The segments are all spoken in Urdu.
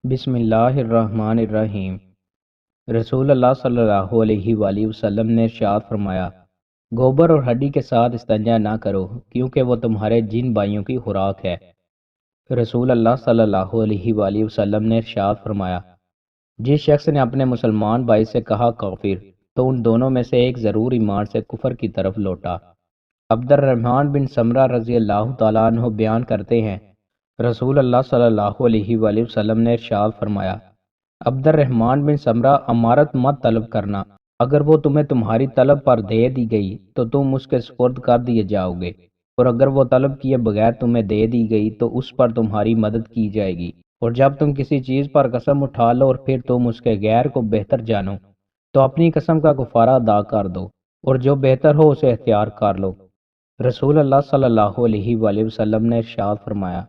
بسم اللہ الرحمن الرحیم۔ رسول اللہ صلی اللہ علیہ وآلہ وسلم نے ارشاد فرمایا، گوبر اور ہڈی کے ساتھ استنجا نہ کرو کیونکہ وہ تمہارے جن بھائیوں کی خوراک ہے۔ رسول اللہ صلی اللہ علیہ وآلہ وسلم نے ارشاد فرمایا، جس شخص نے اپنے مسلمان بھائی سے کہا کافر تو ان دونوں میں سے ایک ضرور ایمان سے کفر کی طرف لوٹا۔ عبد الرحمن بن سمرہ رضی اللہ تعالیٰ عنہ بیان کرتے ہیں، رسول اللہ صلی اللہ علیہ وآلہ وسلم نے ارشاد فرمایا، عبد الرحمن بن سمرہ امارت مت طلب کرنا، اگر وہ تمہیں تمہاری طلب پر دے دی گئی تو تم اس کے سپرد کر دیے جاؤ گے، اور اگر وہ طلب کیے بغیر تمہیں دے دی گئی تو اس پر تمہاری مدد کی جائے گی، اور جب تم کسی چیز پر قسم اٹھا لو اور پھر تم اس کے غیر کو بہتر جانو تو اپنی قسم کا کفارہ ادا کر دو، اور جو بہتر ہو اسے اختیار کر لو۔ رسول اللہ صلی اللہ علیہ وآلہ وسلم نے ارشاد فرمایا،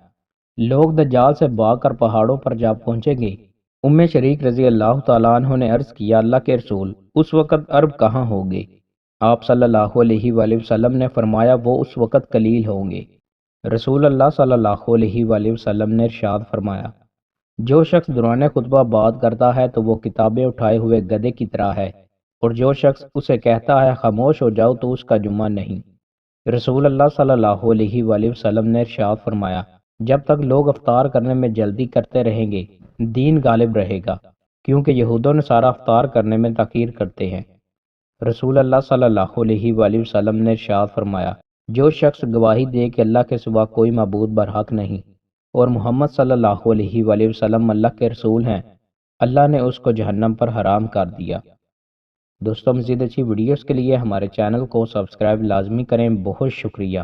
لوگ دجال سے بھاگ کر پہاڑوں پر جا پہنچیں گے۔ ام شریک رضی اللہ تعالیٰ عنہ نے عرض کیا، اللہ کے رسول، اس وقت عرب کہاں ہوں گے؟ آپ صلی اللہ علیہ وآلہ وسلم نے فرمایا، وہ اس وقت قلیل ہوں گے۔ رسول اللہ صلی اللہ علیہ وآلہ وسلم نے ارشاد فرمایا، جو شخص دوران خطبہ بات کرتا ہے تو وہ کتابیں اٹھائے ہوئے گدھے کی طرح ہے، اور جو شخص اسے کہتا ہے خاموش ہو جاؤ تو اس کا جمعہ نہیں۔ رسول اللہ صلی اللہ علیہ وآلہ وسلم نے ارشاد فرمایا، جب تک لوگ افطار کرنے میں جلدی کرتے رہیں گے دین غالب رہے گا، کیونکہ یہود و نصارہ افطار کرنے میں تاخیر کرتے ہیں۔ رسول اللہ صلی اللہ علیہ وآلہ وسلم نے ارشاد فرمایا، جو شخص گواہی دے کہ اللہ کے سوا کوئی معبود برحق نہیں اور محمد صلی اللہ علیہ وآلہ وسلم اللہ کے رسول ہیں، اللہ نے اس کو جہنم پر حرام کر دیا۔ دوستوں، مزید اچھی ویڈیوز کے لیے ہمارے چینل کو سبسکرائب لازمی کریں۔ بہت شکریہ۔